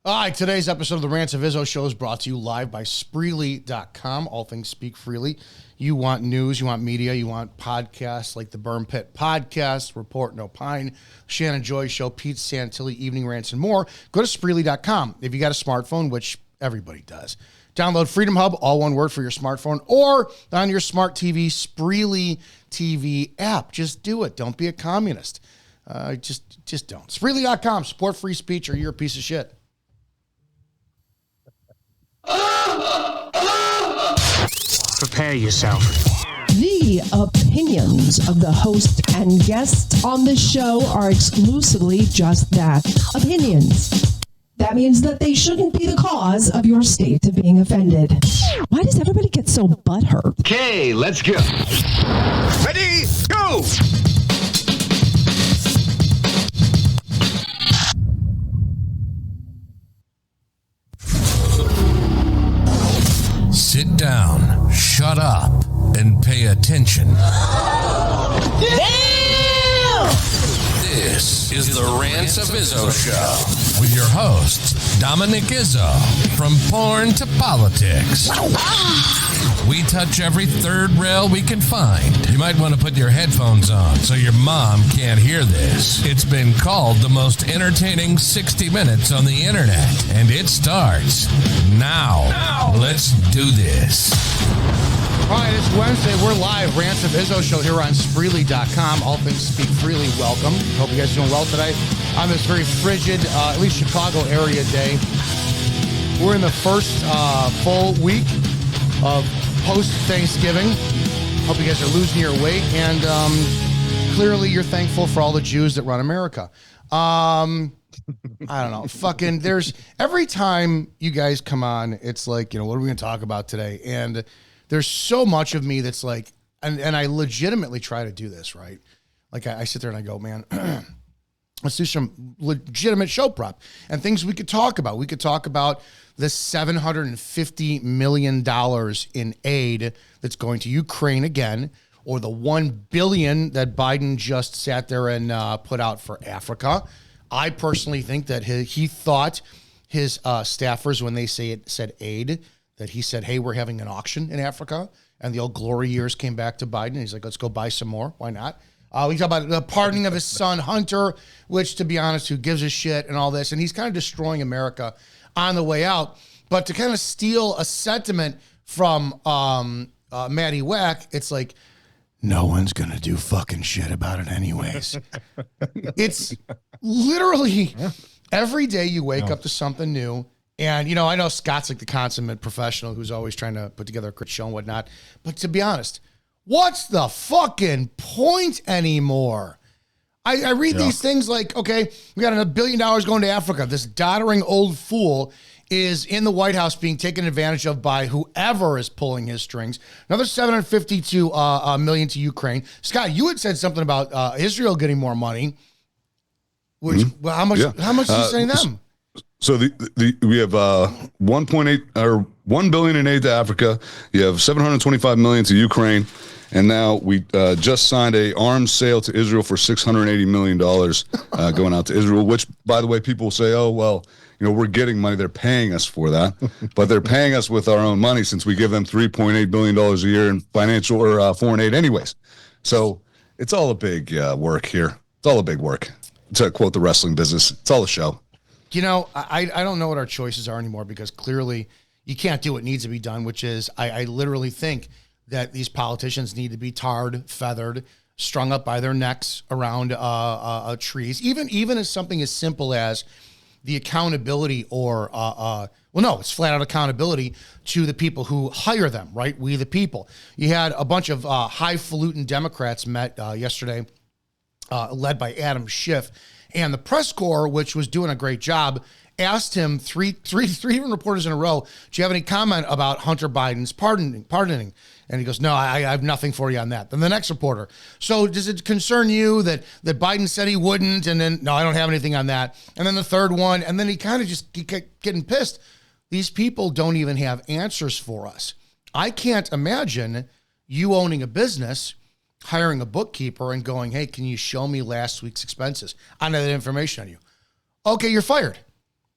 All right, today's episode of the Rants of Izzo Show is brought to you live by Spreely.com. All things speak freely. You want news, you want media, you want podcasts like the Burn Pit Podcast, Report and Opine, Shannon Joy Show, Pete Santilli, Evening Rants, and more. Go to Spreely.com. If you got a smartphone, which everybody does, download Freedom Hub, all one word for your smartphone, or on your smart TV, Spreely TV app. Just do it. Don't be a communist. Just don't. Spreely.com. Support free speech or you're a piece of shit. Prepare yourself. The opinions of the host and guests on the show are exclusively just that, opinions. That means that they shouldn't be the cause of your state of being offended. Why does everybody get so butthurt? Okay, let's go. Ready, go! Sit down, shut up, and pay attention. Damn! This is the Rants of Izzo Show with your host, Dominic Izzo, from porn to politics. We touch every third rail we can find. You might want to put your headphones on so your mom can't hear this. It's been called the most entertaining 60 minutes on the internet, and it starts now. Let's do this. All right, it's Wednesday. We're live. Rants of Izzo Show here on Spreely.com. All things speak freely. Welcome. Hope you guys are doing well today on this very frigid, at least Chicago area day. We're in the first full week of post-Thanksgiving. Hope you guys are losing your weight, and clearly you're thankful for all the Jews that run America. I don't know. Fucking, there's every time you guys come on, it's like, what are we going to talk about today? And there's so much of me that's like, and I legitimately try to do this, right? Like I sit there and I go, man, let's do some legitimate show prep and things we could talk about. We could talk about the $750 million in aid that's going to Ukraine again, or the $1 billion that Biden just sat there and put out for Africa. I personally think that he thought his staffers, when they said aid, that he said, hey, we're having an auction in Africa, and the old glory years came back to Biden. He's like, let's go buy some more. Why not? We talk about the pardoning of his son, Hunter, which, to be honest, who gives a shit and all this. And he's kind of destroying America on the way out. But to kind of steal a sentiment from Matty Wack, it's like, no one's going to do fucking shit about it anyways. It's literally every day you wake up to something new. And, I know Scott's like the consummate professional who's always trying to put together a great show and whatnot. But to be honest, what's the fucking point anymore? I read these things like, okay, we got $1 billion going to Africa. This doddering old fool is in the White House being taken advantage of by whoever is pulling his strings. Another $752 million to Ukraine. Scott, you had said something about Israel getting more money. Which, well, how much is he sending them? So we have 1.8 or $1 billion in aid to Africa. You have $725 million to Ukraine, and now we just signed a arms sale to Israel for $680 million going out to Israel. Which, by the way, people will say, "Oh, well, we're getting money. They're paying us for that," but they're paying us with our own money since we give them $3.8 billion a year in financial or foreign aid, anyways. So it's all a big work here. It's all a big work. To quote the wrestling business, it's all a show. I don't know what our choices are anymore, because clearly you can't do what needs to be done, which is I literally think that these politicians need to be tarred, feathered, strung up by their necks around trees, even as something as simple as the accountability or, it's flat out accountability to the people who hire them, right? We the people. You had a bunch of highfalutin Democrats met yesterday, led by Adam Schiff. And the press corps, which was doing a great job, asked him three reporters in a row, do you have any comment about Hunter Biden's pardoning? And he goes, no, I have nothing for you on that. Then the next reporter, so does it concern you that Biden said he wouldn't? And then, no, I don't have anything on that. And then the third one, and then he kept getting pissed. These people don't even have answers for us. I can't imagine you owning a business, hiring a bookkeeper and going, hey, can you show me last week's expenses? I know that information on you. Okay, you're fired.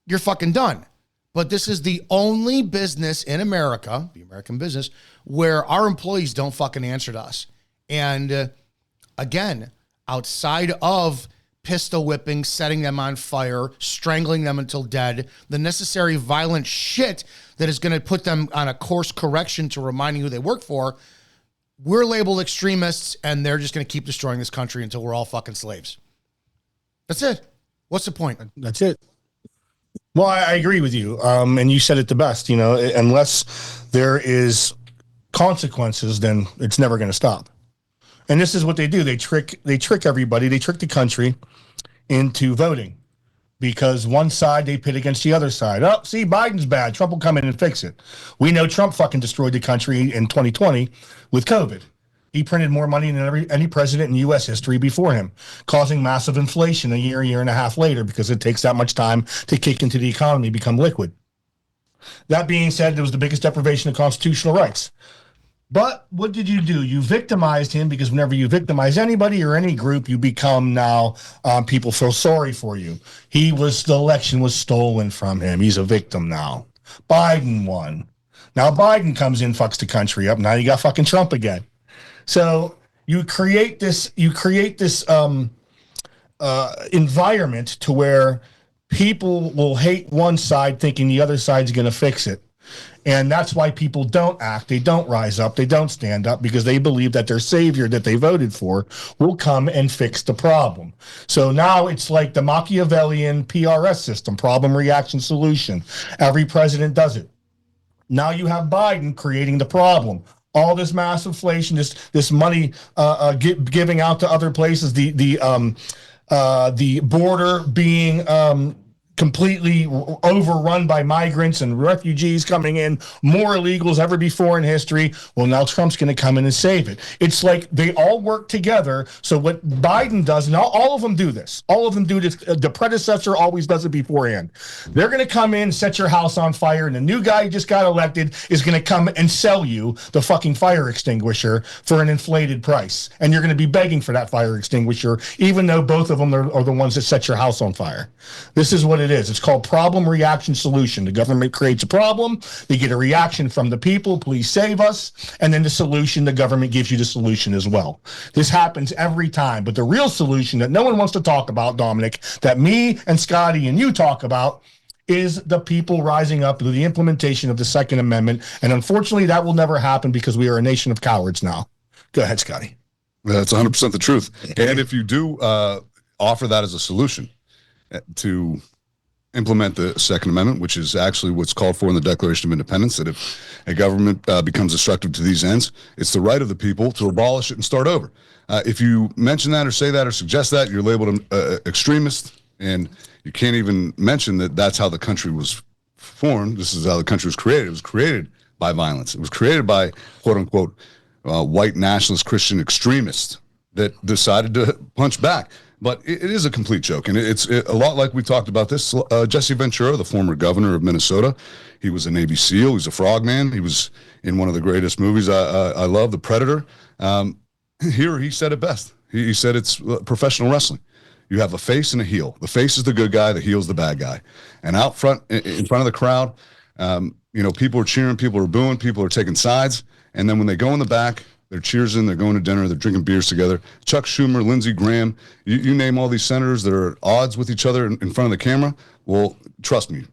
you're fucking done. But this is the only business in America, the American business, where our employees don't fucking answer to us. And again, outside of pistol whipping, setting them on fire, strangling them until dead, the necessary violent shit that is going to put them on a course correction to reminding who they work for, we're labeled extremists, and they're just going to keep destroying this country until we're all fucking slaves. That's it. What's the point? That's it. Well, I agree with you. And you said it the best, unless there is consequences, then it's never going to stop. And this is what they do. They trick everybody. They trick the country into voting because one side they pit against the other side. Oh, see, Biden's bad. Trump will come in and fix it. We know Trump fucking destroyed the country in 2020 with COVID. He printed more money than any president in U.S. history before him, causing massive inflation a year and a half later because it takes that much time to kick into the economy, become liquid. That being said, it was the biggest deprivation of constitutional rights. But what did you do? You victimized him because whenever you victimize anybody or any group, you become now people feel sorry for you. The election was stolen from him. He's a victim now. Biden won. Now Biden comes in, fucks the country up. Now you got fucking Trump again. So you create this environment to where people will hate one side thinking the other side's going to fix it. And that's why people don't act. They don't rise up. They don't stand up because they believe that their savior that they voted for will come and fix the problem. So now it's like the Machiavellian PRS system, problem, reaction, solution. Every president does it. Now you have Biden creating the problem. All this mass inflation, this money giving out to other places, the border being completely overrun by migrants and refugees coming in, more illegals ever before in history. Well, now Trump's going to come in and save it. It's like they all work together. So what Biden does, and all of them do this. All of them do this. The predecessor always does it beforehand. They're going to come in, set your house on fire, and the new guy who just got elected is going to come and sell you the fucking fire extinguisher for an inflated price. And you're going to be begging for that fire extinguisher, even though both of them are the ones that set your house on fire. This is what it is. It's called problem, reaction, solution. The government creates a problem. They get a reaction from the people. Please save us. And then the solution, the government gives you the solution as well. This happens every time. But the real solution that no one wants to talk about, Dominic, that me and Scotty and you talk about is the people rising up to the implementation of the Second Amendment. And unfortunately, that will never happen because we are a nation of cowards now. Go ahead, Scotty. That's 100% the truth. And if you do offer that as a solution to implement the Second Amendment, which is actually what's called for in the Declaration of Independence, that if a government becomes destructive to these ends, it's the right of the people to abolish it and start over. If you mention that or say that or suggest that, you're labeled an extremist, and you can't even mention that that's how the country was formed. This is how the country was created. It was created by violence. It was created by, quote unquote, white nationalist Christian extremists that decided to punch back. But it is a complete joke, and it's a lot like we talked about this. Jesse Ventura, the former governor of Minnesota, he was a Navy SEAL. He's a frogman. He was in one of the greatest movies I love, The Predator. Here he said it best. He said it's professional wrestling. You have a face and a heel. The face is the good guy. The heel's the bad guy. And out front, in front of the crowd, people are cheering, people are booing, people are taking sides. And then when they go in the back, they're cheersing, they're going to dinner, they're drinking beers together. Chuck Schumer, Lindsey Graham, you name all these senators that are at odds with each other in front of the camera. Well, trust me,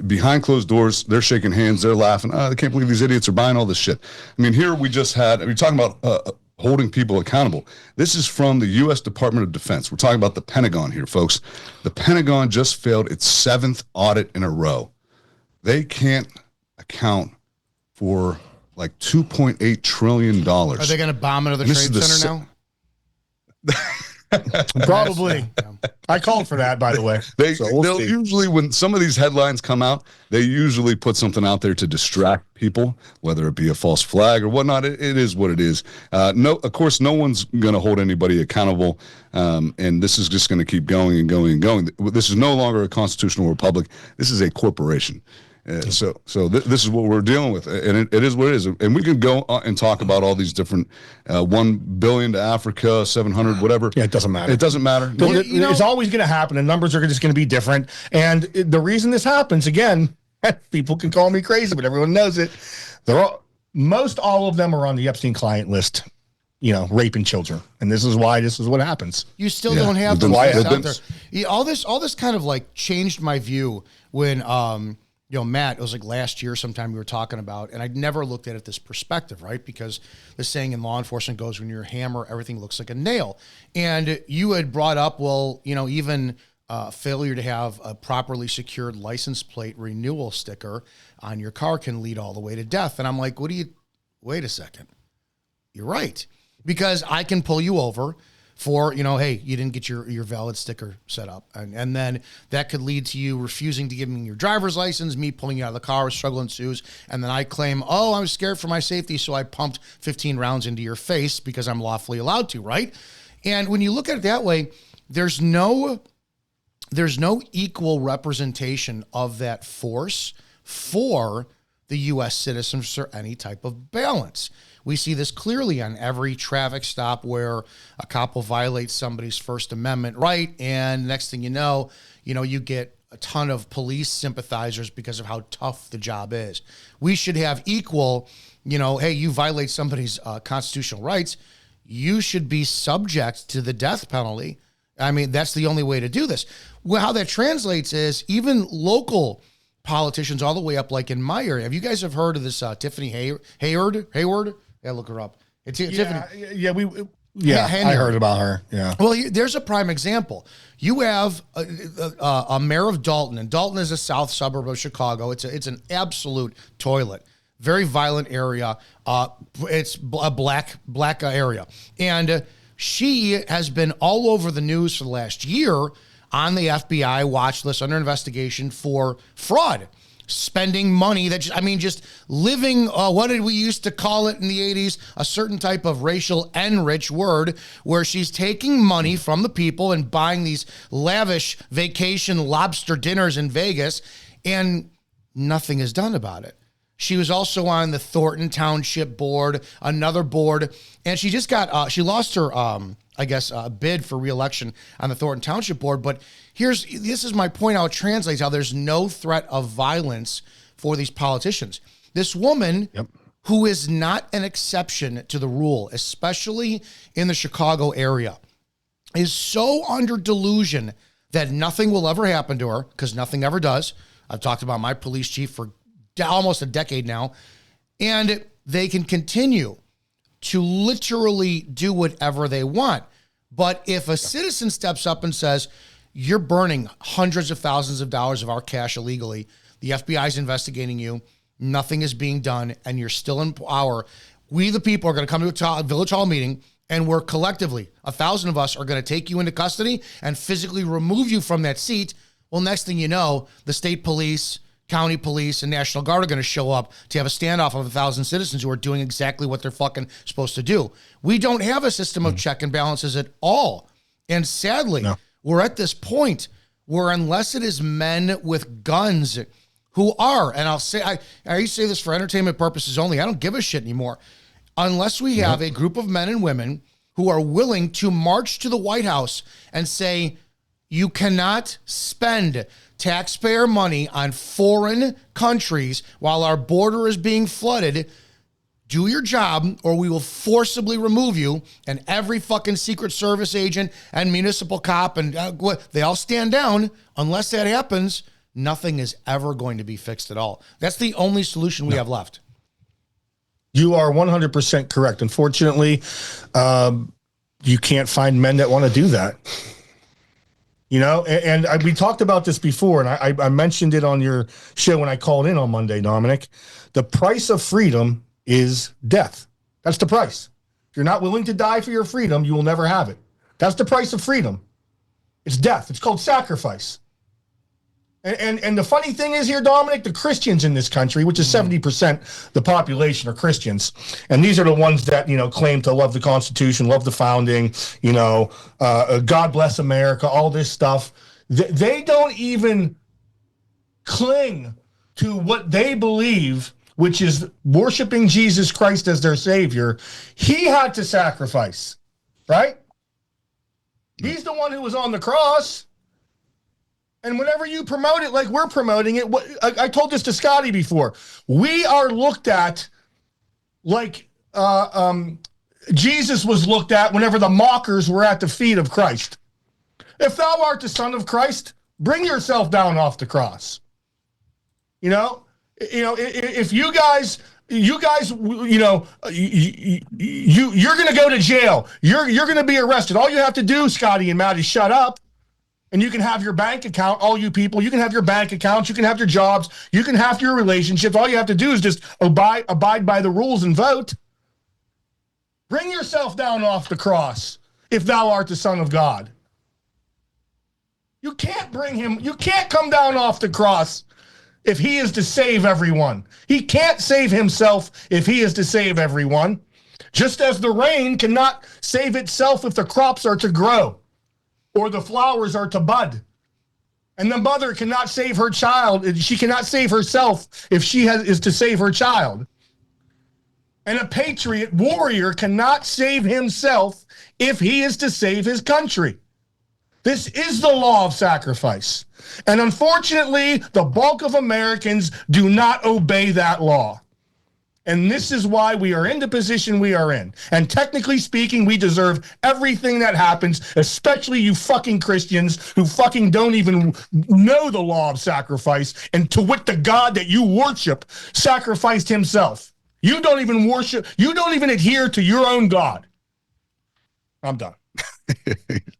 behind closed doors, they're shaking hands, they're laughing. They can't believe these idiots are buying all this shit. I mean, here we're talking about holding people accountable. This is from the U.S. Department of Defense. We're talking about the Pentagon here, folks. The Pentagon just failed its 7th audit in a row. They can't account for like $2.8 trillion. Are they going to bomb another trade center now? Probably. I called for that, by the way. They'll usually, when some of these headlines come out, they usually put something out there to distract people, whether it be a false flag or whatnot. It is what it is. Of course, no one's going to hold anybody accountable, and this is just going to keep going and going and going. This is no longer a constitutional republic. This is a corporation. This is what we're dealing with, and it is what it is. And we can go and talk about all these different 1 billion to Africa, 700, whatever. Yeah, it doesn't matter. It doesn't matter. It's always going to happen. The numbers are just going to be different. And the reason this happens, again, people can call me crazy, but everyone knows it. Most all of them are on the Epstein client list. Raping children, and this is what happens. You still don't have those guys out there. Yeah, all this kind of like changed my view when Matt, it was like last year sometime we were talking about, and I'd never looked at it this perspective, right? Because the saying in law enforcement goes, when you're a hammer, everything looks like a nail. And you had brought up, even failure to have a properly secured license plate renewal sticker on your car can lead all the way to death. And I'm like, wait a second. You're right. Because I can pull you over for, hey, you didn't get your valid sticker set up. And then that could lead to you refusing to give me your driver's license, me pulling you out of the car, struggle ensues. And then I claim, I'm scared for my safety, so I pumped 15 rounds into your face because I'm lawfully allowed to, right? And when you look at it that way, there's no equal representation of that force for the U.S. citizens or any type of balance. We see this clearly on every traffic stop where a cop will violate somebody's First Amendment right, and next thing you know, you get a ton of police sympathizers because of how tough the job is. We should have equal, hey, you violate somebody's constitutional rights, you should be subject to the death penalty. I mean, that's the only way to do this. Well, how that translates is even local politicians all the way up, like in my area. Have you guys heard of this Tiffany Hayward? Yeah, look her up. It's Tiffany. I heard about her. Yeah. Well, there's a prime example. You have a mayor of Dalton, and Dalton is a south suburb of Chicago. It's an absolute toilet. Very violent area. It's a black area, and she has been all over the news for the last year on the FBI watch list under investigation for fraud. Spending money just living, what did we used to call it in the 80s? A certain type of racial enrich word where she's taking money from the people and buying these lavish vacation lobster dinners in Vegas, and nothing is done about it. She was also on the Thornton Township board, another board, and she just she lost her, bid for re-election on the Thornton Township board. But this is my point, how it translates, how there's no threat of violence for these politicians. This woman, who is not an exception to the rule, especially in the Chicago area, is so under delusion that nothing will ever happen to her, because nothing ever does. I've talked about my police chief for almost a decade now, and they can continue to literally do whatever they want. But if a citizen steps up and says, you're burning hundreds of thousands of dollars of our cash illegally, the FBI is investigating you, nothing is being done, and you're still in power, we the people are going to come to a village hall meeting, and we're collectively, 1,000 of us are going to take you into custody and physically remove you from that seat. Well, next thing you know, the state police, county police, and National Guard are going to show up to have a standoff of 1,000 citizens who are doing exactly what they're fucking supposed to do. We don't have a system of check and balances at all. And sadly, we're at this point where unless it is men with guns who are, and I used to say this for entertainment purposes only, I don't give a shit anymore. Unless we have a group of men and women who are willing to march to the White House and say, you cannot spend taxpayer money on foreign countries while our border is being flooded. Do your job, or we will forcibly remove you. And every fucking Secret Service agent and municipal cop and they all stand down. Unless that happens, nothing is ever going to be fixed at all. That's the only solution we have left. You are 100% correct. Unfortunately, you can't find men that want to do that. And we talked about this before, and I mentioned it on your show when I called in on Monday, Dominic. The price of freedom is death. That's the price. If you're not willing to die for your freedom, you will never have it. That's the price of freedom. It's death. It's called sacrifice. And the funny thing is here, Dominic, the Christians in this country, which is 70% the population are Christians, and these are the ones that, claim to love the Constitution, love the founding, God bless America, all this stuff. They don't even cling to what they believe, which is worshiping Jesus Christ as their savior, he had to sacrifice, right? He's the one who was on the cross. And whenever you promote it like we're promoting it, I told this to Scotty before, we are looked at like Jesus was looked at whenever the mockers were at the feet of Christ. If thou art the Son of Christ, bring yourself down off the cross. If you guys, you're going to go to jail. You're going to be arrested. All you have to do, Scotty and Matt, is shut up. And you can have your bank account, all you people, you can have your bank accounts, you can have your jobs, you can have your relationships. All you have to do is just abide by the rules and vote. Bring yourself down off the cross if thou art the Son of God. You can't come down off the cross if he is to save everyone. He can't save himself if he is to save everyone. Just as the rain cannot save itself if the crops are to grow or the flowers are to bud. And the mother cannot save her child. She cannot save herself if she is to save her child. And a patriot warrior cannot save himself if he is to save his country. This is the law of sacrifice. And unfortunately, the bulk of Americans do not obey that law. And this is why we are in the position we are in. And technically speaking, we deserve everything that happens, especially you fucking Christians who fucking don't even know the law of sacrifice, and to wit the God that you worship sacrificed himself. You don't even worship, you don't even adhere to your own God. I'm done.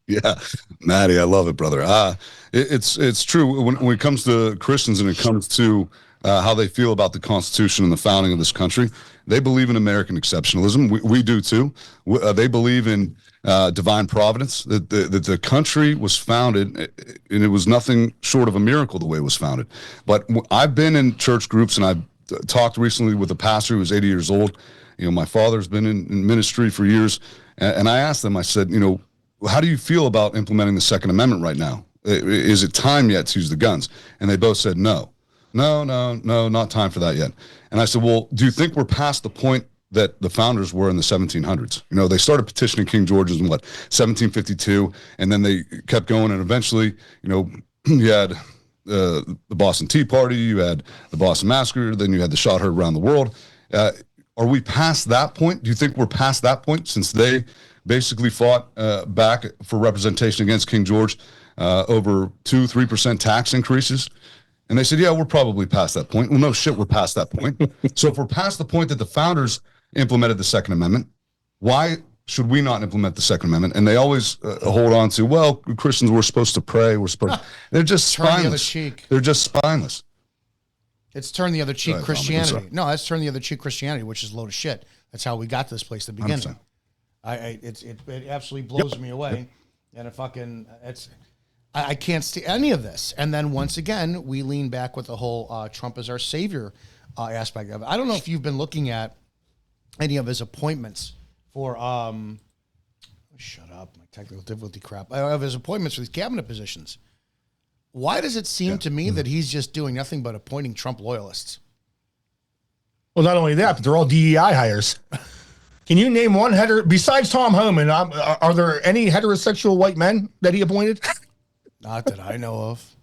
Yeah, Maddie, I love it, brother. It's true when it comes to Christians and it comes to how they feel about the Constitution and the founding of this country. They believe in American exceptionalism. We do too. They believe in divine providence, that the country was founded, and it was nothing short of a miracle the way it was founded. But I've been in church groups, and I've talked recently with a pastor who was 80 years old. My father's been in ministry for years, and I asked them, I said, how do you feel about implementing the Second Amendment right now? Is it time yet to use the guns? And they both said no, not time for that yet. And I said, well, do you think we're past the point that the founders were in the 1700s? They started petitioning King George's in 1752, and then they kept going, and eventually, you had the Boston Tea Party, you had the Boston Massacre, then you had the shot heard around the world. Are we past that point? Do you think we're past that point, since they basically fought back for representation against King George over 2-3% tax increases? And they said, yeah, we're probably past that point. Well, no shit, we're past that point. So if we're past the point that the founders implemented the Second Amendment, why should we not implement the Second Amendment? And they always hold on to, well, Christians were supposed to pray. They're just spineless. They're just spineless. It's turn the other cheek Christianity. No, that's turn the other cheek Christianity, which is a load of shit. That's how we got to this place to begin with. It absolutely blows me away. And I can't see any of this. And then once again, we lean back with the whole Trump is our savior aspect of it. I don't know if you've been looking at any of his appointments for shut up, my technical difficulty crap. Of his appointments for these cabinet positions. Why does it seem to me that he's just doing nothing but appointing Trump loyalists? Well, not only that, but they're all DEI hires. Can you name one besides Tom Homan? Are there any heterosexual white men that he appointed? Not that I know of.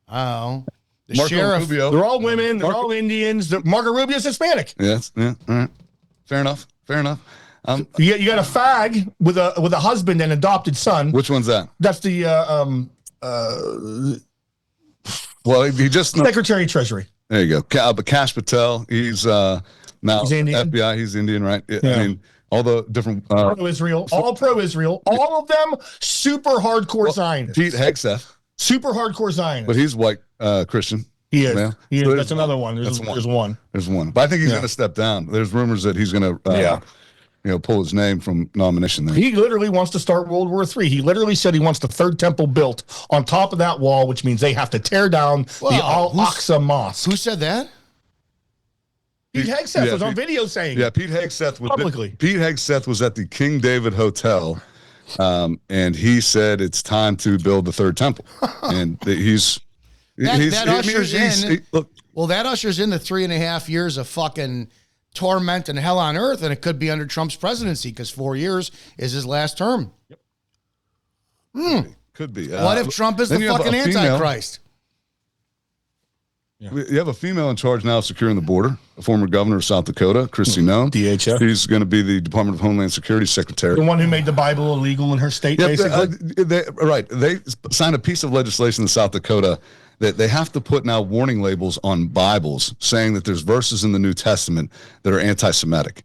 Oh, the Marco sheriff. Rubio. They're all women. They're all Indians. Marco Rubio's Hispanic. Yes. Yeah. All right. Fair enough. You got a fag with a husband and adopted son. Which one's that? That's the well, he just Secretary of Treasury. There you go. But Kash Patel, he's now Indian. FBI. He's Indian, right? Yeah. I mean, all the different pro-Israel, all pro-Israel, all of them super hardcore Zionists. Pete Hegseth, super hardcore Zionist, but he's white Christian. He is. Yeah. He is. So That's another one. There's one. There's one. But I think he's going to step down. There's rumors that he's going to pull his name from nomination there. He literally wants to start World War III. He literally said he wants the third temple built on top of that wall, which means they have to tear down the Al-Aqsa Mosque. Who said that? Pete Hegseth was on video saying. Yeah, Pete Hegseth was publicly. Pete Hegseth was at the King David Hotel, and he said it's time to build the third temple, and he's That ushers in. Look, Well, that ushers in the 3.5 years of fucking torment and hell on earth, and it could be under Trump's presidency because 4 years is his last term. could be. What if Trump is the fucking Antichrist? You have a female in charge now of securing the border, a former governor of South Dakota, Kristi Noem. DHS. She's going to be the Department of Homeland Security secretary. The one who made the Bible illegal in her state, basically. They signed a piece of legislation in South Dakota that they have to put now warning labels on Bibles saying that there's verses in the New Testament that are anti-Semitic.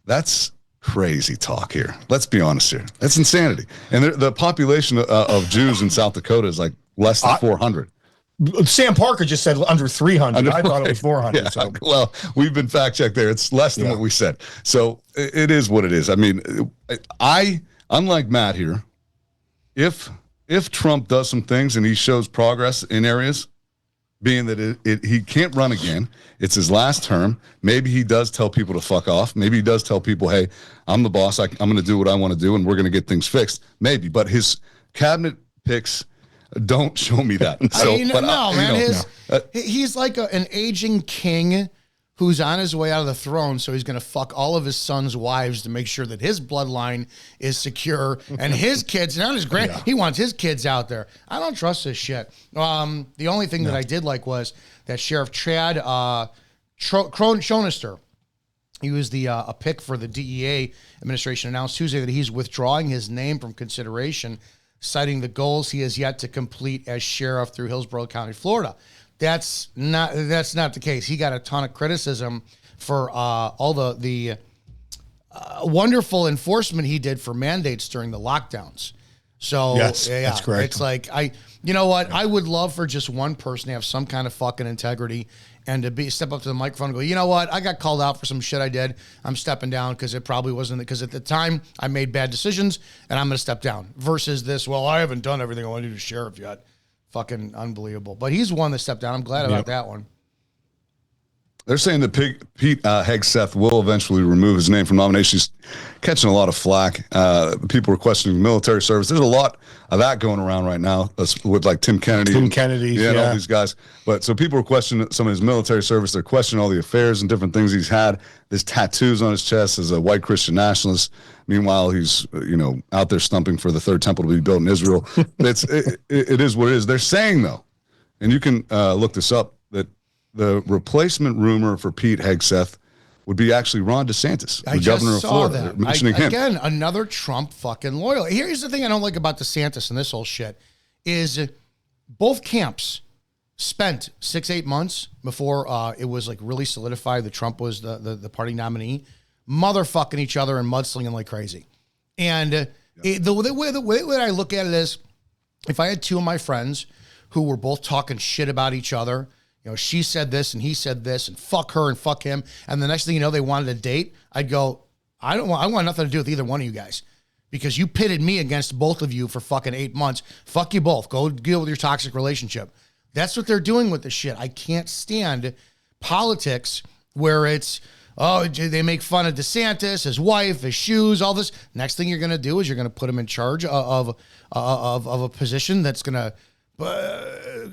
That's crazy talk here. Let's be honest here. That's insanity. And the population of Jews in South Dakota is like less than 400. Sam Parker just said under 300. I thought it was 400. Yeah, so. well, we've been fact checked there. It's less than what we said. So it is what it is. I mean, unlike Matt here, if Trump does some things and he shows progress in areas, being that he can't run again, it's his last term. Maybe he does tell people to fuck off. Maybe he does tell people, hey, I'm the boss. I'm going to do what I want to do, and we're going to get things fixed. Maybe, but his cabinet picks don't show me that. So, he's like an aging king who's on his way out of the throne, so he's going to fuck all of his sons' wives to make sure that his bloodline is secure and his kids, not his he wants his kids out there. I don't trust this shit. The only thing that I did like was that Sheriff Chad Chronister, he was a pick for the DEA administration, announced Tuesday that he's withdrawing his name from consideration, citing the goals he has yet to complete as sheriff through Hillsborough County, Florida. That's not the case. He got a ton of criticism for all the wonderful enforcement he did for mandates during the lockdowns. So that's correct. It's like you know what? I would love for just one person to have some kind of fucking integrity and to step up to the microphone and go, you know what? I got called out for some shit I did. I'm stepping down because it probably wasn't, because at the time I made bad decisions and I'm going to step down versus this. Well, I haven't done everything I want to do to sheriff yet. Fucking unbelievable. But he's one that stepped down. I'm glad about that one. They're saying that Pete Hegseth will eventually remove his name from nomination. He's catching a lot of flack. People are questioning military service. There's a lot of that going around right now with like Tim Kennedy. And all these guys. But so people are questioning some of his military service. They're questioning all the affairs and different things he's had. There's tattoos on his chest as a white Christian nationalist. Meanwhile, he's out there stumping for the third temple to be built in Israel. It is what it is. They're saying, though, and you can look this up, that the replacement rumor for Pete Hegseth would be actually Ron DeSantis, the governor of Florida. That. Mentioning him. Again, another Trump fucking loyal. Here's the thing I don't like about DeSantis and this whole shit is both camps spent 6-8 months before it was like really solidified that Trump was the party nominee, motherfucking each other and mudslinging like crazy. And the way I look at it is, if I had two of my friends who were both talking shit about each other, she said this and he said this and fuck her and fuck him, and the next thing you know, they wanted a date, I'd go, I want nothing to do with either one of you guys, because you pitted me against both of you for fucking 8 months. Fuck you both. Go deal with your toxic relationship. That's what they're doing with this shit. I can't stand politics where it's, they make fun of DeSantis, his wife, his shoes, all this. Next thing you're going to do is you're going to put him in charge of a position that's going to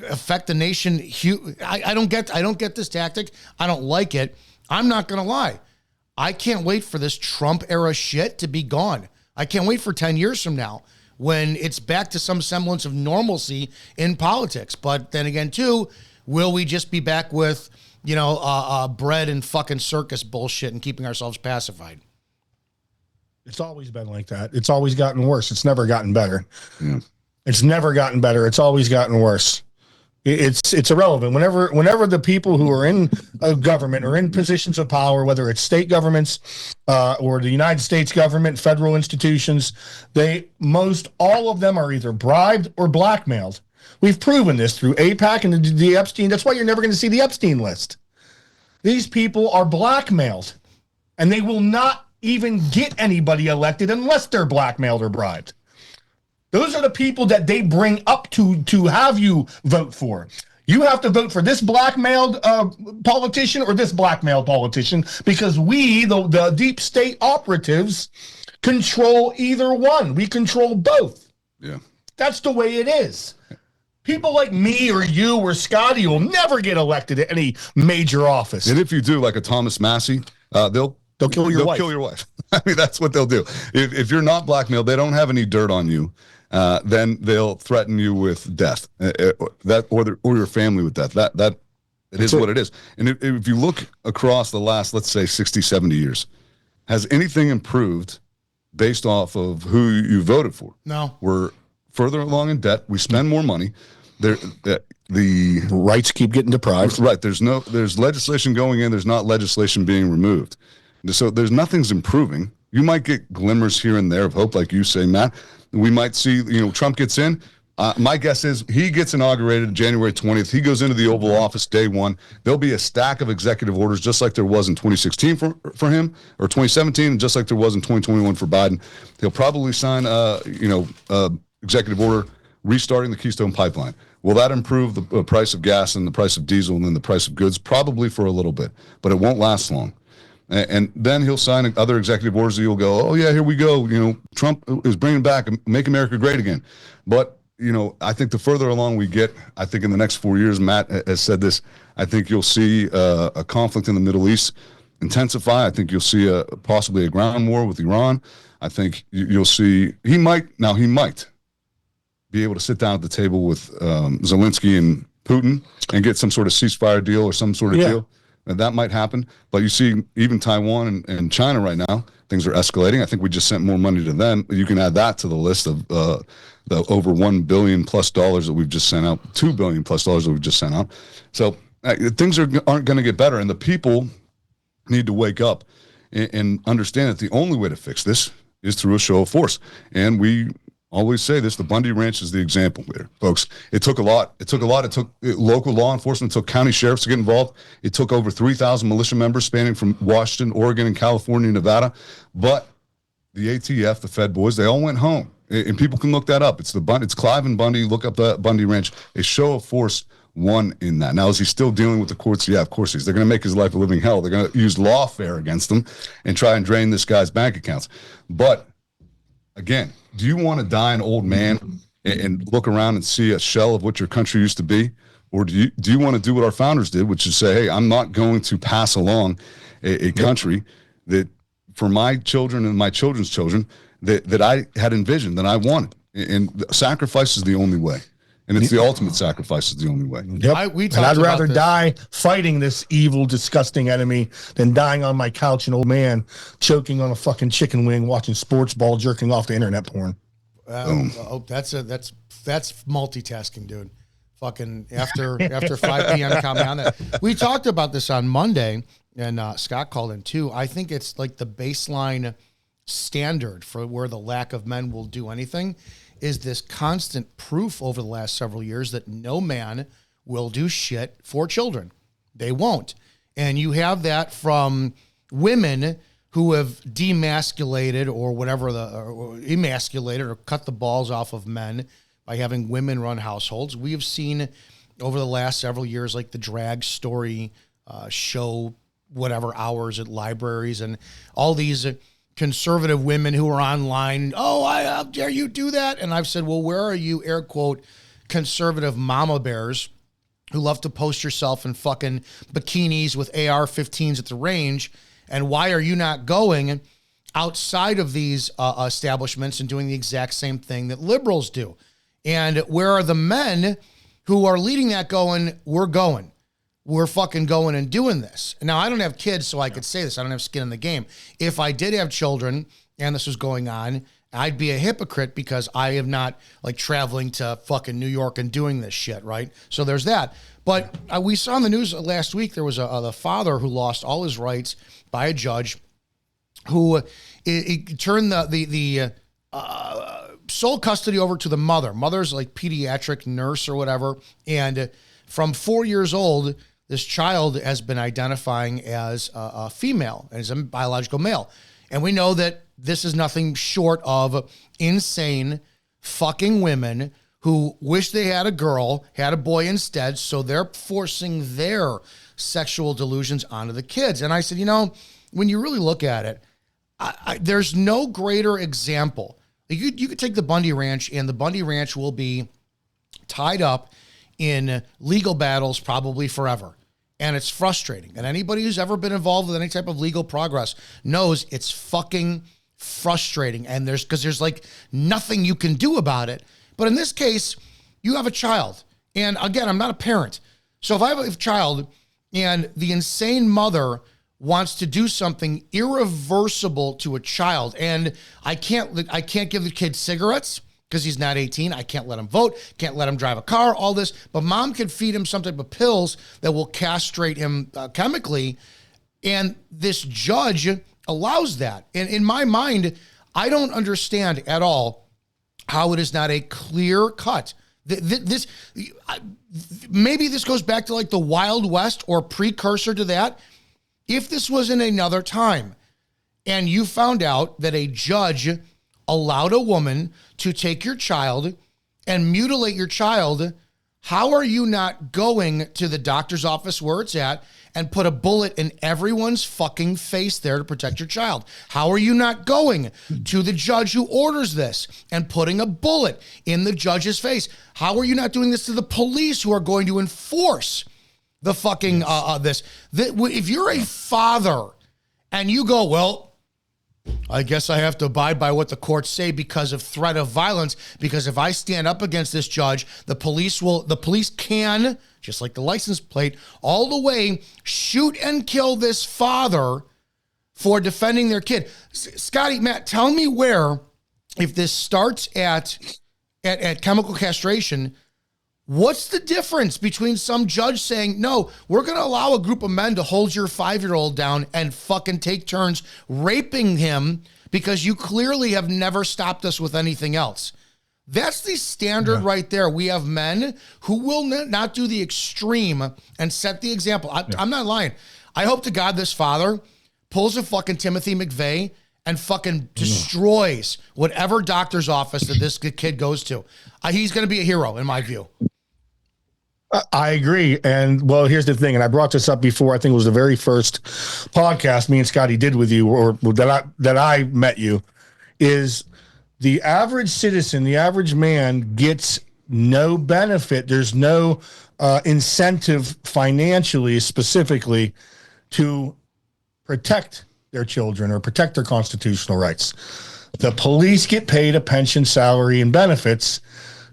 affect the nation. I don't get this tactic. I don't like it. I'm not going to lie. I can't wait for this Trump era shit to be gone. I can't wait for 10 years from now when it's back to some semblance of normalcy in politics. But then again, too, will we just be back with, bread and fucking circus bullshit and keeping ourselves pacified? It's always been like that. It's always gotten worse. It's never gotten better. Yeah. It's never gotten better. It's always gotten worse. It's irrelevant. Whenever the people who are in a government or in positions of power, whether it's state governments or the United States government, federal institutions, all of them are either bribed or blackmailed. We've proven this through AIPAC and the Epstein. That's why you're never going to see the Epstein list. These people are blackmailed, and they will not even get anybody elected unless they're blackmailed or bribed. Those are the people that they bring up to have you vote for. You have to vote for this blackmailed politician or this blackmailed politician, because we, the deep state operatives, control either one. We control both. Yeah. That's the way it is. People like me or you or Scotty will never get elected to any major office. And if you do, like a Thomas Massey, they'll kill your wife. Kill your wife. I mean, that's what they'll do. If you're not blackmailed, they don't have any dirt on you. Then they'll threaten you with death, or your family with death. That it is what it is. And if you look across the last, let's say, 60, 70 years, has anything improved based off of who you voted for? No. We're further along in debt. We spend more money. The rights keep getting deprived. Right. There's legislation going in. There's not legislation being removed. So nothing's improving. You might get glimmers here and there of hope, like you say, Matt. We might see, Trump gets in. My guess is he gets inaugurated January 20th. He goes into the Oval Office day one. There'll be a stack of executive orders, just like there was in 2016 for him, or 2017, and just like there was in 2021 for Biden. He'll probably sign, executive order restarting the Keystone Pipeline. Will that improve the price of gas and the price of diesel and then the price of goods? Probably for a little bit, but it won't last long. And then he'll sign other executive orders that you'll go, oh, yeah, here we go. Trump is bringing back Make America Great Again. But, I think the further along we get, I think in the next 4 years, Matt has said this, I think you'll see a conflict in the Middle East intensify. I think you'll see possibly a ground war with Iran. I think you'll see he might be able to sit down at the table with Zelensky and Putin and get some sort of ceasefire deal or some sort of deal. And that might happen. But you see, even Taiwan and China right now, things are escalating. I think we just sent more money to them. You can add that to the list of the over $1 billion plus that we've just sent out, $2 billion plus that we've just sent out. So things aren't going to get better. And the people need to wake up and understand that the only way to fix this is through a show of force. And we always say this, the Bundy Ranch is the example there, folks. It took a lot. It took local law enforcement, it took county sheriffs to get involved. It took over 3,000 militia members spanning from Washington, Oregon, and California, Nevada. But the ATF, the Fed boys, they all went home. And people can look that up. It's Clive and Bundy. Look up the Bundy Ranch. A show of force won in that. Now, is he still dealing with the courts? Yeah, of course he is. They're going to make his life a living hell. They're going to use lawfare against him and try and drain this guy's bank accounts. But again, do you want to die an old man and look around and see a shell of what your country used to be? Or do you want to do what our founders did, which is say, hey, I'm not going to pass along a country that for my children and my children's children that I had envisioned, that I wanted. And sacrifice is the only way. And it's the ultimate sacrifice is the only way. Yep. I'd rather die fighting this evil, disgusting enemy than dying on my couch, an old man choking on a fucking chicken wing, watching sports ball, jerking off to internet porn. That's multitasking, dude. Fucking after 5 p.m. comment on that. We talked about this on Monday, and Scott called in too. I think it's like the baseline standard for where the lack of men will do anything is this constant proof over the last several years that no man will do shit for children. They won't. And you have that from women who have demasculated or whatever or emasculated or cut the balls off of men by having women run households. We have seen over the last several years, like the drag story show, whatever hours at libraries and all these conservative women who are online. Oh, how dare you do that? And I've said, well, where are you, air quote, conservative mama bears who love to post yourself in fucking bikinis with AR-15s at the range? And why are you not going outside of these establishments and doing the exact same thing that liberals do? And where are the men who are leading that going, we're fucking going and doing this? Now, I don't have kids, so I could say this. I don't have skin in the game. If I did have children and this was going on, I'd be a hypocrite because I am not like traveling to fucking New York and doing this shit, right? So there's that. But we saw in the news last week, there was the father who lost all his rights by a judge who turned the sole custody over to the mother. Mother's like pediatric nurse or whatever. And from 4 years old, this child has been identifying as a female, as a biological male. And we know that this is nothing short of insane fucking women who wish they had a girl, had a boy instead, so they're forcing their sexual delusions onto the kids. And I said, when you really look at it, there's no greater example. You could take the Bundy Ranch, and the Bundy Ranch will be tied up in legal battles probably forever. And it's frustrating. And anybody who's ever been involved with any type of legal progress knows it's fucking frustrating. And there's like nothing you can do about it. But in this case, you have a child. And again, I'm not a parent. So if I have a child and the insane mother wants to do something irreversible to a child, and I can't give the kid cigarettes because he's not 18. I can't let him vote, can't let him drive a car, all this. But mom can feed him some type of pills that will castrate him chemically. And this judge allows that. And in my mind, I don't understand at all how it is not a clear cut. Maybe this goes back to like the Wild West or precursor to that. If this was in another time and you found out that a judge allowed a woman to take your child and mutilate your child, how are you not going to the doctor's office where it's at and put a bullet in everyone's fucking face there to protect your child? How are you not going to the judge who orders this and putting a bullet in the judge's face? How are you not doing this to the police who are going to enforce the fucking this? If you're a father and you go, well, I guess I have to abide by what the courts say because of threat of violence, because if I stand up against this judge, the police can, just like the license plate, all the way shoot and kill this father for defending their kid. Scotty, Matt, tell me where, if this starts at chemical castration, what's the difference between some judge saying, no, we're going to allow a group of men to hold your 5-year-old down and fucking take turns raping him because you clearly have never stopped us with anything else? That's the standard right there. We have men who will not do the extreme and set the example. I'm not lying. I hope to God this father pulls a fucking Timothy McVeigh and fucking destroys whatever doctor's office that this kid goes to. He's going to be a hero in my view. I agree. And well, here's the thing. And I brought this up before. I think it was the very first podcast me and Scotty did with you, or that I met you, is the average citizen, the average man gets no benefit. There's no incentive financially, specifically, to protect their children or protect their constitutional rights. The police get paid a pension, salary, and benefits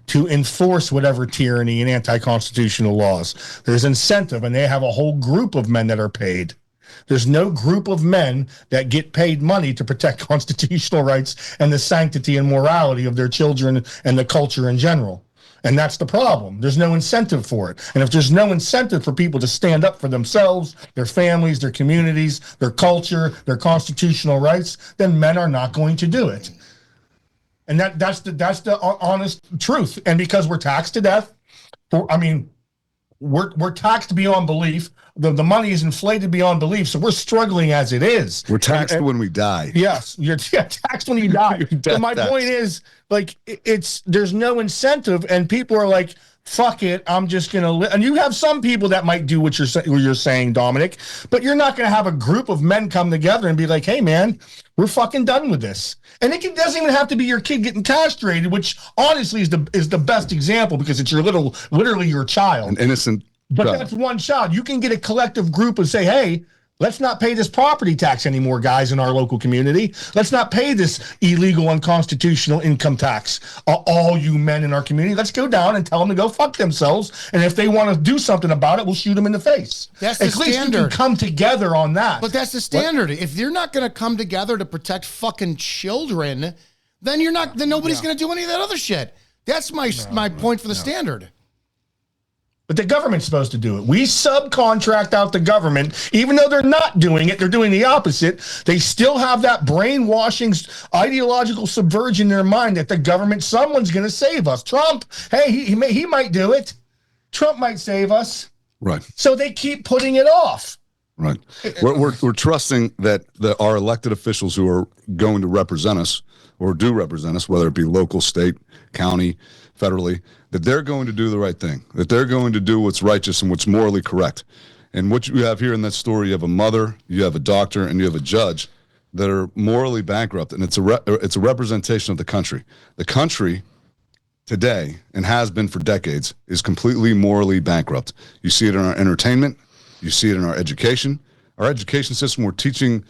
to enforce whatever tyranny and anti-constitutional laws. There's incentive, and they have a whole group of men that are paid. There's no group of men that get paid money to protect constitutional rights and the sanctity and morality of their children and the culture in general. And that's the problem. There's no incentive for it. And if there's no incentive for people to stand up for themselves, their families, their communities, their culture, their constitutional rights, then men are not going to do it. And that's the honest truth. And because we're taxed to death, we're taxed beyond belief. The money is inflated beyond belief, so we're struggling as it is. We're taxed when we die. Yes, you're taxed when you die. So my point is, like, there's no incentive, and people are like, fuck it, I'm just going to live. And you have some people that might do what you're saying, Dominic, but you're not going to have a group of men come together and be like, hey, man, we're fucking done with this. And it doesn't even have to be your kid getting castrated, which honestly is the best example because it's literally your child. An innocent But child. that's one child. You can get a collective group and say, hey, let's not pay this property tax anymore, guys, in our local community. Let's not pay this illegal, unconstitutional income tax. All you men in our community, let's go down and tell them to go fuck themselves. And if they want to do something about it, we'll shoot them in the face. That's the At least standard. you can come together on that. But that's the standard. If you're not going to come together to protect fucking children, then nobody's going to do any of that other shit. That's my point for the standard. But the government's supposed to do it. We subcontract out the government, even though they're not doing it. They're doing the opposite. They still have that brainwashing, ideological subversion in their mind that the government, someone's going to save us. Trump, hey, he might do it. Trump might save us. Right. So they keep putting it off. Right. We're trusting that our elected officials who are going to represent us or do represent us, whether it be local, state, county, federally, that they're going to do the right thing, that they're going to do what's righteous and what's morally correct. And what you have here in that story, you have a mother, you have a doctor, and you have a judge that are morally bankrupt. And it's a representation of the country. The country today, and has been for decades, is completely morally bankrupt. You see it in our entertainment. You see it in our education. Our education system, we're teaching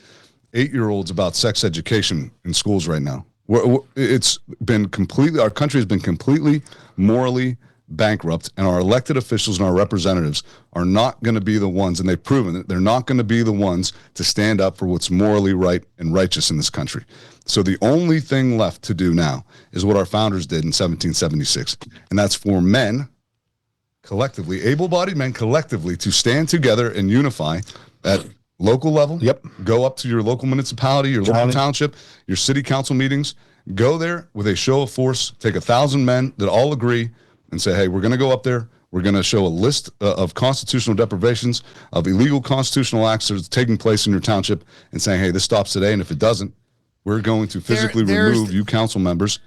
8-year-olds about sex education in schools right now. It's been completely, our country has been completely morally bankrupt, and our elected officials and our representatives are not going to be the ones, and they've proven that they're not going to be the ones to stand up for what's morally right and righteous in this country. So the only thing left to do now is what our founders did in 1776, and that's for men collectively, able-bodied men collectively, to stand together and unify at local level. Yep. Go up to your local municipality, your local township, your city council meetings. Go there with a show of force. Take 1,000 men that all agree and say, hey, we're going to go up there. We're going to show a list of constitutional deprivations, of illegal constitutional acts that are taking place in your township, and saying, hey, this stops today. And if it doesn't, we're going to physically remove you council members.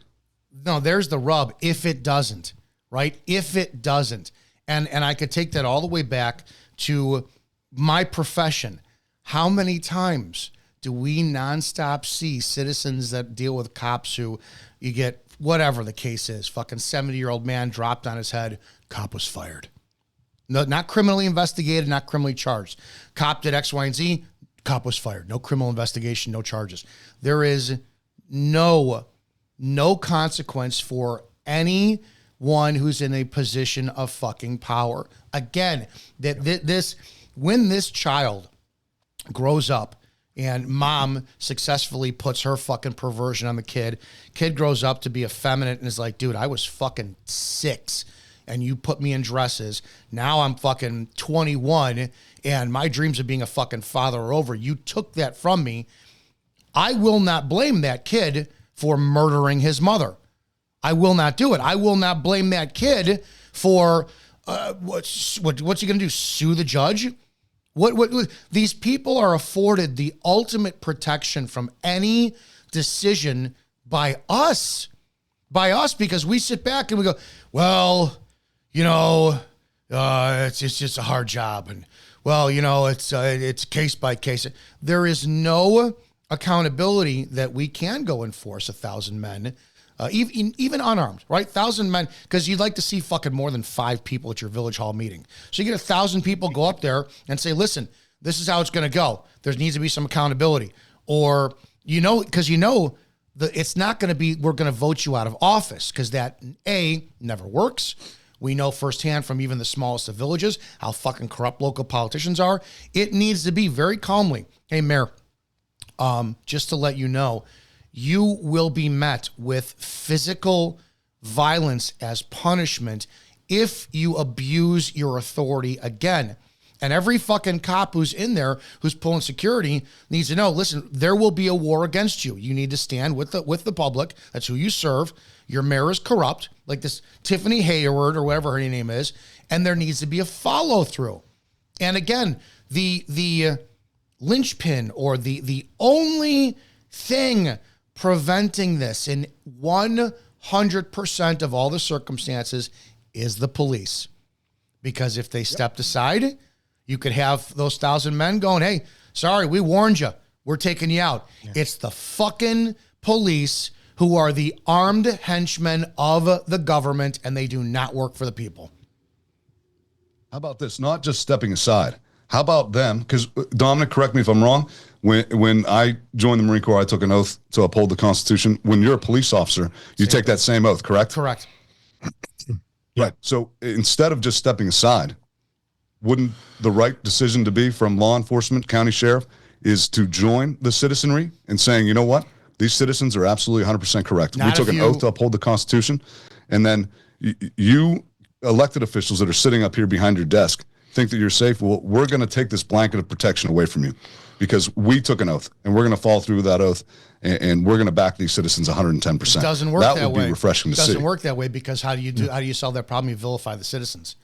No, there's the rub. If it doesn't, right? If it doesn't. And I could take that all the way back to my profession. How many times do we nonstop see citizens that deal with cops who you get whatever the case is, fucking 70-year-old man dropped on his head, cop was fired. No, not criminally investigated, not criminally charged. Cop did X, Y, and Z, cop was fired. No criminal investigation, no charges. There is no consequence for anyone who's in a position of fucking power. Again, when this child grows up and mom successfully puts her fucking perversion on the kid grows up to be effeminate and is like, dude, I was fucking 6 and you put me in dresses. Now I'm fucking 21 and my dreams of being a fucking father are over. You took that from me. I will not blame that kid for murdering his mother. I will not do it. I will not blame that kid for what's he going to do? Sue the judge? What these people are afforded the ultimate protection from any decision by us because we sit back and we go, well, it's just a hard job, and well, it's case by case. There is no accountability that we can go enforce 1,000 men. Even unarmed, right? 1,000 men, because you'd like to see fucking more than 5 people at your village hall meeting. So you get 1,000 people go up there and say, listen, this is how it's going to go. There needs to be some accountability. Or, because it's not going to be, we're going to vote you out of office, because that, never works. We know firsthand from even the smallest of villages how fucking corrupt local politicians are. It needs to be very calmly. Hey, Mayor, just to let you know, you will be met with physical violence as punishment if you abuse your authority again. And every fucking cop who's in there, who's pulling security, needs to know, listen, there will be a war against you. You need to stand with the public. That's who you serve. Your mayor is corrupt, like this Tiffany Hayward or whatever her name is, and there needs to be a follow through. And again, the linchpin or the only thing preventing this in 100% of all the circumstances is the police. Because if they stepped aside, you could have those 1,000 men going, hey, sorry, we warned you. We're taking you out. Yeah. It's the fucking police who are the armed henchmen of the government, and they do not work for the people. How about this? Not just stepping aside. How about them? Because, Dominic, correct me if I'm wrong. When I joined the Marine Corps, I took an oath to uphold the Constitution. When you're a police officer, you take that same oath, correct? Correct. Right. So instead of just stepping aside, wouldn't the right decision to be from law enforcement, county sheriff, is to join the citizenry and saying, you know what? These citizens are absolutely 100% correct. We took an oath to uphold the Constitution. And then you elected officials that are sitting up here behind your desk think that you're safe. Well, we're going to take this blanket of protection away from you because we took an oath and we're going to follow through with that oath and we're going to back these citizens 110%. It doesn't work that way. That would be refreshing to see. It doesn't work that way because how do you solve that problem? You vilify the citizens.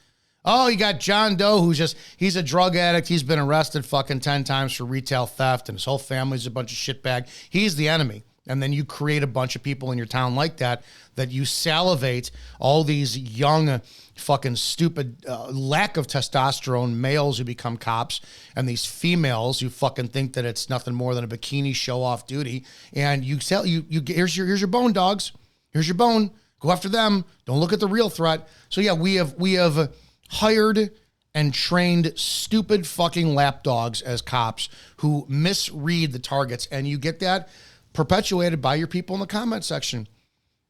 Oh, you got John Doe he's a drug addict. He's been arrested fucking 10 times for retail theft and his whole family's a bunch of shitbag. He's the enemy. And then you create a bunch of people in your town like that you salivate all these young fucking stupid lack of testosterone males who become cops and these females who fucking think that it's nothing more than a bikini show off duty. And you sell, here's your bone, dogs. Here's your bone. Go after them. Don't look at the real threat. So yeah, we have hired and trained stupid fucking lapdogs as cops who misread the targets, and you get that perpetuated by your people in the comment section.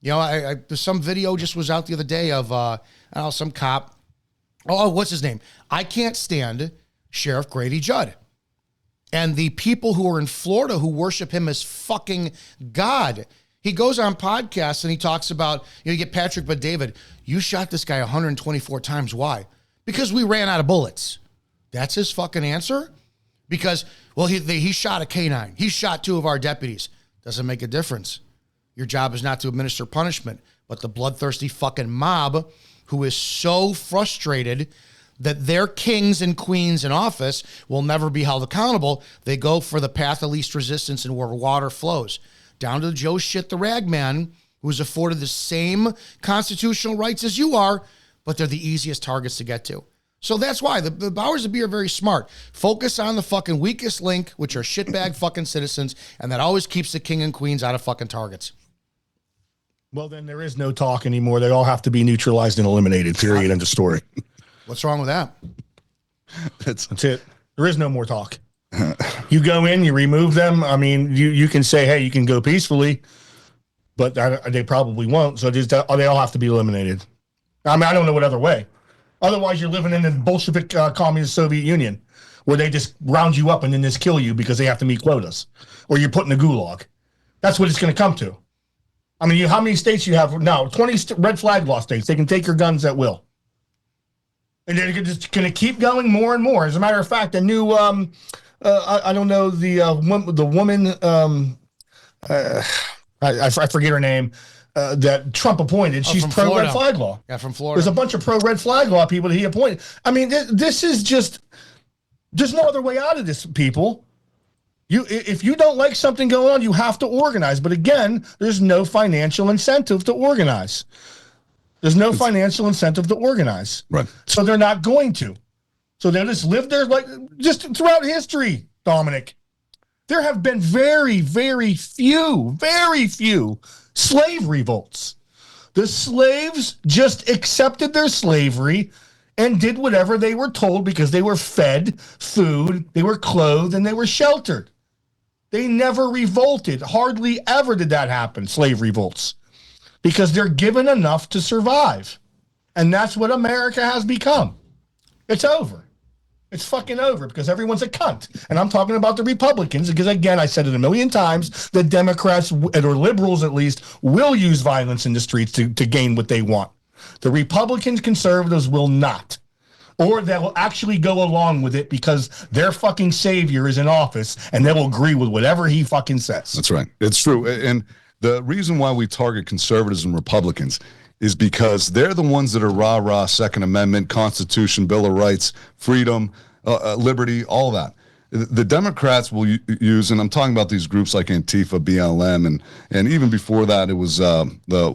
You know, there's some video just was out the other day of some cop. Oh, what's his name? I can't stand Sheriff Grady Judd. And the people who are in Florida who worship him as fucking God. He goes on podcasts and he talks about, you get Patrick Bet-David, you shot this guy 124 times. Why? Because we ran out of bullets. That's his fucking answer? Because, well, he shot a canine. He shot 2 of our deputies. Doesn't make a difference. Your job is not to administer punishment, but the bloodthirsty fucking mob who is so frustrated that their kings and queens in office will never be held accountable, they go for the path of least resistance and where water flows. Down to the Joe shit, the ragman, who is afforded the same constitutional rights as you are, but they're the easiest targets to get to. So that's why the powers that be are very smart. Focus on the fucking weakest link, which are shitbag fucking citizens, and that always keeps the king and queens out of fucking targets. Well, then there is no talk anymore. They all have to be neutralized and eliminated, period, end of story. What's wrong with that? That's it. There is no more talk. You go in, you remove them. I mean, you can say, hey, you can go peacefully, but they probably won't. So they all have to be eliminated. I mean, I don't know what other way. Otherwise, you're living in the Bolshevik communist Soviet Union where they just round you up and then just kill you because they have to meet quotas, or you're put in a gulag. That's what it's going to come to. I mean, how many states you have now? 20 red flag law states. They can take your guns at will. And they're just going to keep going more and more. As a matter of fact, a new, I don't know, the woman, I forget her name, that Trump appointed. She's pro-red flag law. Yeah, from Florida. There's a bunch of pro-red flag law people that he appointed. I mean, this is just, there's no other way out of this, people. If you don't like something going on, you have to organize. But again, there's no financial incentive to organize. There's no financial incentive to organize. Right. So they're not going to. So they'll just live there like just throughout history, Dominic. There have been very, very few slave revolts. The slaves just accepted their slavery and did whatever they were told because they were fed food, they were clothed, and they were sheltered. They never revolted. Hardly ever did that happen, slave revolts, because they're given enough to survive. And that's what America has become. It's over. It's fucking over because everyone's a cunt. And I'm talking about the Republicans because, again, I said it a million times, the Democrats, or liberals at least, will use violence in the streets to gain what they want. The Republicans, conservatives will not. Or they will actually go along with it because their fucking savior is in office and they will agree with whatever he fucking says. That's right. It's true. And the reason why we target conservatives and Republicans is because they're the ones that are rah-rah, Second Amendment, Constitution, Bill of Rights, freedom, liberty, all that. The Democrats will use, and I'm talking about these groups like Antifa, BLM, and even before that, it was the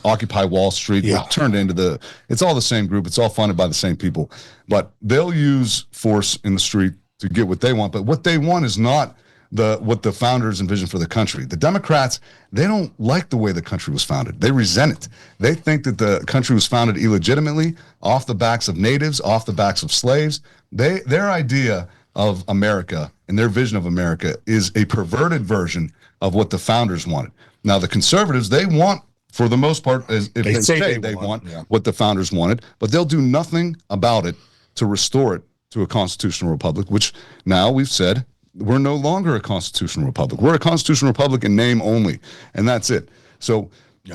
Occupy Wall Street. Yeah. It turned into it's all the same group. It's all funded by the same people. But they'll use force in the street to get what they want. But what they want is not what the founders envisioned for the country. The Democrats, they don't like the way the country was founded. They resent it. They think that the country was founded illegitimately, off the backs of natives, off the backs of slaves. Their idea of America and their vision of America is a perverted version of what the founders wanted. Now, the conservatives, they want, for the most part, if they say they want what the founders wanted, but they'll do nothing about it to restore it to a constitutional republic, which now we've said we're no longer a constitutional republic. We're a constitutional republic in name only, and that's it. So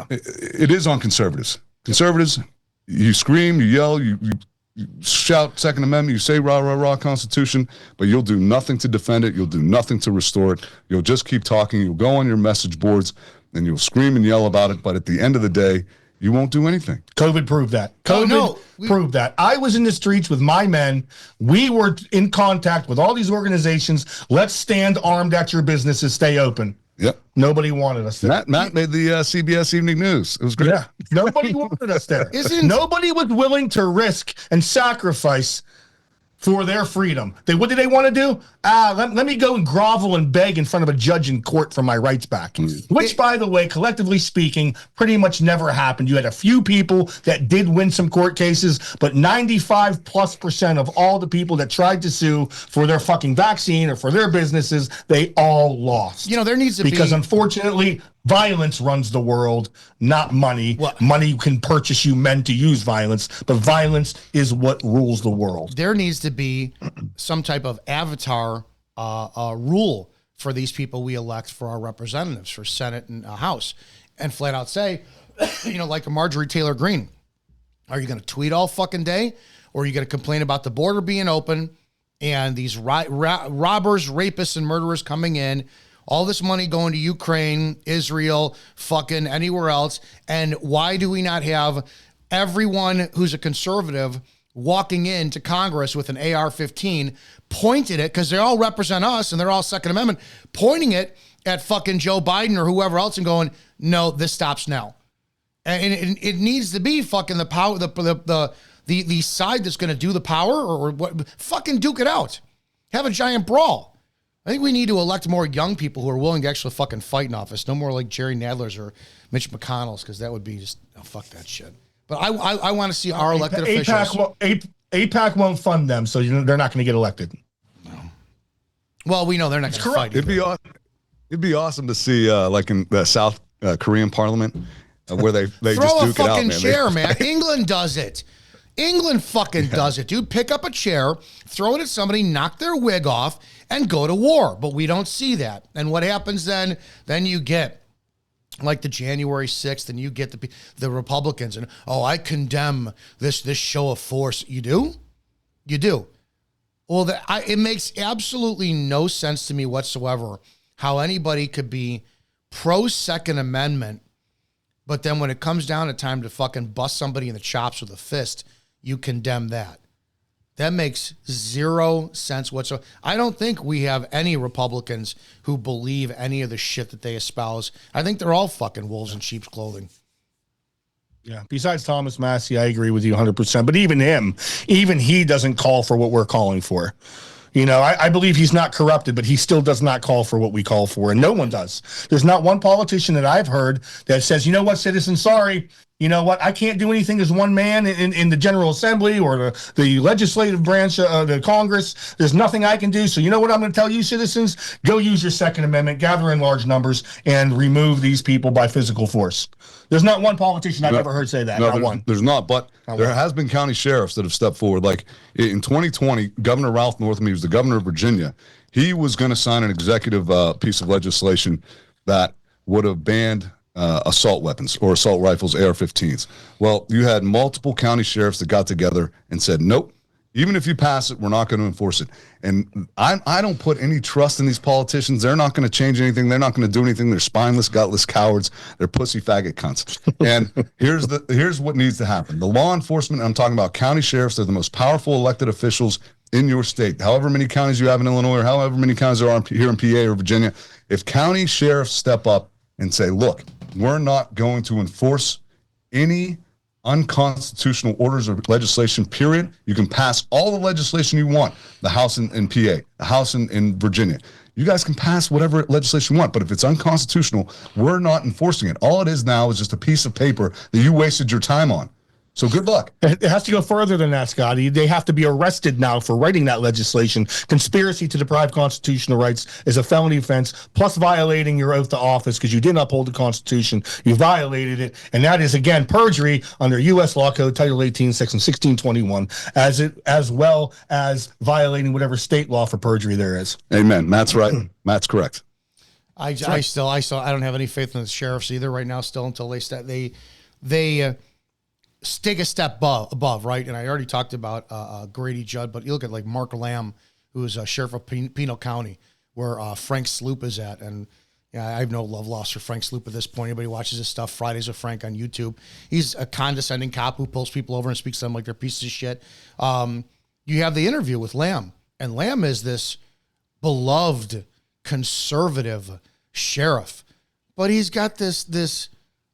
it is on conservatives. Conservatives, you scream, you yell, you shout Second Amendment, you say rah, rah, rah, Constitution, but you'll do nothing to defend it. You'll do nothing to restore it. You'll just keep talking. You'll go on your message boards and you'll scream and yell about it. But at the end of the day, you won't do anything. COVID proved that. Proved that. I was in the streets with my men. We were in contact with all these organizations. Let's stand armed at your businesses. Stay open. Yep. Nobody wanted us there. Matt made the CBS Evening News. It was great. Yeah. Nobody wanted us there. Nobody was willing to risk and sacrifice for their freedom. What did they want to do? Let me go and grovel and beg in front of a judge in court for my rights back. Which, by the way, collectively speaking, pretty much never happened. You had a few people that did win some court cases, but 95+% of all the people that tried to sue for their fucking vaccine or for their businesses, they all lost. There needs to be... Because unfortunately, violence runs the world, not money. Money can purchase you men to use violence, but violence is what rules the world. There needs to be some type of avatar rule for these people we elect for our representatives, for Senate and House, and flat out say, like a Marjorie Taylor Greene, are you going to tweet all fucking day, or are you going to complain about the border being open and these robbers, rapists, and murderers coming in, all this money going to Ukraine, Israel, fucking anywhere else, and why do we not have everyone who's a conservative walking into Congress with an AR-15, pointed it, because they all represent us and they're all Second Amendment, pointing it at fucking Joe Biden or whoever else and going, no, this stops now. And it needs to be fucking the power, the side that's going to do the power, or what? Fucking duke it out. Have a giant brawl. I think we need to elect more young people who are willing to actually fucking fight in office. No more like Jerry Nadler's or Mitch McConnell's, because that would be just, fuck that shit. But I want to see our elected officials. AIPAC won't fund them, so they're not going to get elected. No. Well, we know they're not going to fight. It'd be awesome to see, like in the South Korean Parliament, where they throw just a duke it out, fucking man. chair, man. England does it. England fucking does it, dude. Pick up a chair, throw it at somebody, knock their wig off, and go to war. But we don't see that. And what happens then? Then you get like the January 6th, and you get the Republicans, and I condemn this show of force. You do? You do. Well, it makes absolutely no sense to me whatsoever how anybody could be pro Second Amendment, but then when it comes down to time to fucking bust somebody in the chops with a fist, you condemn that. That makes zero sense whatsoever. I don't think we have any Republicans who believe any of the shit that they espouse. I think they're all fucking wolves in sheep's clothing. Yeah. Besides Thomas Massey, I agree with you 100%. But even he doesn't call for what we're calling for. I believe he's not corrupted, but he still does not call for what we call for, and no one does. There's not one politician that I've heard that says, you know what, citizen, sorry, you know what, I can't do anything as one man in the General Assembly or the legislative branch of the Congress. There's nothing I can do. So you know what I'm going to tell you, citizens? Go use your Second Amendment, gather in large numbers, and remove these people by physical force. There's not one politician I've ever heard say that. Not one. There's not, but there has been county sheriffs that have stepped forward. Like in 2020, Governor Ralph Northam, he was the governor of Virginia. He was going to sign an executive piece of legislation that would have banned assault weapons or assault rifles, AR-15s. Well, you had multiple county sheriffs that got together and said, nope, even if you pass it, we're not going to enforce it. And I don't put any trust in these politicians. They're not going to change anything. They're not going to do anything. They're spineless, gutless cowards. They're pussy faggot cunts. And here's what needs to happen. The law enforcement, I'm talking about county sheriffs, they're the most powerful elected officials in your state. However many counties you have in Illinois or however many counties there are here in PA or Virginia, if county sheriffs step up and say, look, we're not going to enforce any unconstitutional orders or legislation, period. You can pass all the legislation you want. The House in PA, the House in Virginia. You guys can pass whatever legislation you want, but if it's unconstitutional, we're not enforcing it. All it is now is just a piece of paper that you wasted your time on. So good luck. It has to go further than that, Scotty. They have to be arrested now for writing that legislation. Conspiracy to deprive constitutional rights is a felony offense, plus violating your oath to office because you didn't uphold the Constitution. You violated it. And that is, again, perjury under U.S. Law Code, Title 18, Section 1621, as well as violating whatever state law for perjury there is. Amen. Matt's right. Matt's correct. I don't have any faith in the sheriffs either right now still until they take a step above, right? And I already talked about Grady Judd, but you look at like Mark Lamb, who is a sheriff of Pinal County, where Frank Sloop is at. And I have no love lost for Frank Sloop at this point. Anybody watches his stuff, Fridays with Frank on YouTube. He's a condescending cop who pulls people over and speaks to them like they're pieces of shit. You have the interview with Lamb, and Lamb is this beloved conservative sheriff, but he's got this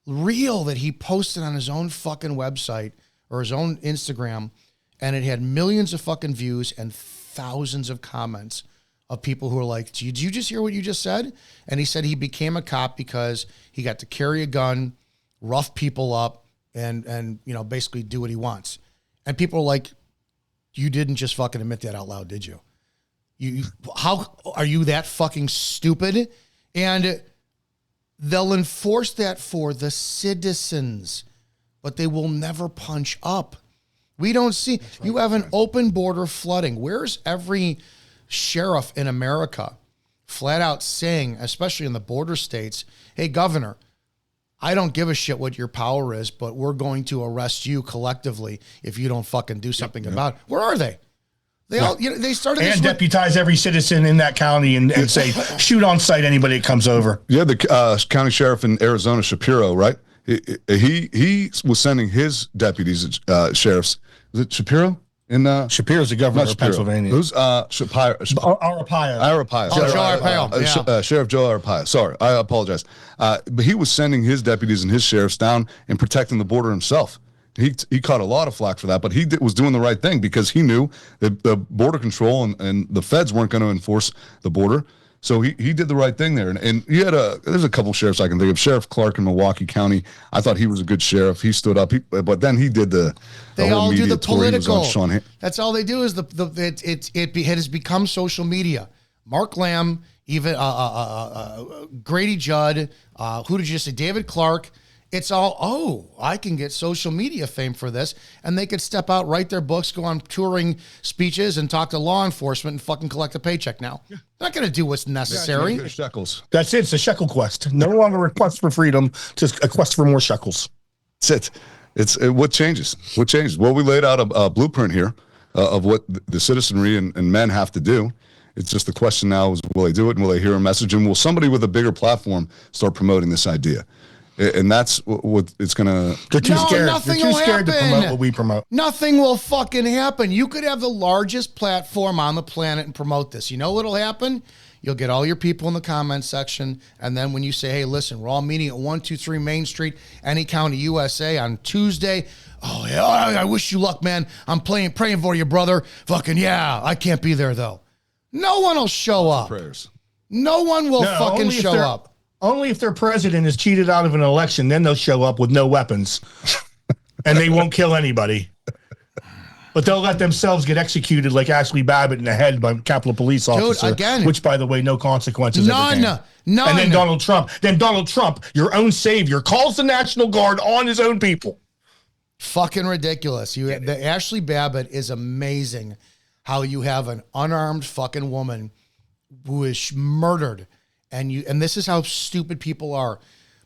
reel that he posted on his own fucking website or his own Instagram, and it had millions of fucking views and thousands of comments of people who are like, did you just hear what you just said? And he said he became a cop because he got to carry a gun, rough people up, and you know, basically do what he wants. And people are like, you didn't just fucking admit that out loud, did you? How are you that fucking stupid? And they'll enforce that for the citizens, but they will never punch up. We don't see, you have an open border flooding. Where's every sheriff in America flat out saying, especially in the border states, hey, governor, I don't give a shit what your power is, but we're going to arrest you collectively if you don't fucking do something about it. Where are they? They all, you know, they started and this deputize every citizen in that county and say, shoot on sight anybody that comes over. Yeah, the county sheriff in Arizona, Shapiro, right? He was sending his deputies, sheriffs. Is it Shapiro? Shapiro's the governor of Pennsylvania. Who's Shapiro? Arpaio. Arpaio. Joe Arpaio, yeah. Sheriff Joe Arpaio. Sorry, I apologize. But he was sending his deputies and his sheriffs down and protecting the border himself. He caught a lot of flack for that, but he was doing the right thing because he knew that the border control and the feds weren't going to enforce the border. So he did the right thing there. And he had there's a couple sheriffs I can think of. Sheriff Clark in Milwaukee County. I thought he was a good sheriff. He stood up. But then he did the They whole all do media the tour. He was on political. That's all they do is it has become social media. Mark Lamb, even Grady Judd, who did you say? David Clark. It's all, I can get social media fame for this. And they could step out, write their books, go on touring speeches, and talk to law enforcement and fucking collect a paycheck now. They're not going to do what's necessary. Yeah, shekels. That's it. It's a shekel quest. No longer a quest for freedom, just a quest for more shekels. That's it. What changes? What changes? Well, we laid out a blueprint here of what the citizenry and men have to do. It's just the question now is, will they do it and will they hear a message? And will somebody with a bigger platform start promoting this idea? And that's what it's going to... They're too scared. Nothing They're too will scared happen. to promote what we promote. Nothing will fucking happen. You could have the largest platform on the planet and promote this. You know what'll happen? You'll get all your people in the comments section, and then when you say, hey, listen, we're all meeting at 123 Main Street, any county, USA, on Tuesday. Oh, yeah, I wish you luck, man. I'm praying for you, brother. Fucking, yeah, I can't be there, though. No one will show up. Prayers. No one will fucking show up. Only if their president is cheated out of an election, then they'll show up with no weapons. And they won't kill anybody. But they'll let themselves get executed like Ashley Babbitt in the head by a Capitol Police officer. Again. Which, by the way, no consequences. None. And then Donald Trump, your own savior, calls the National Guard on his own people. Fucking ridiculous. The Ashley Babbitt is amazing how you have an unarmed fucking woman who is murdered. And this is how stupid people are.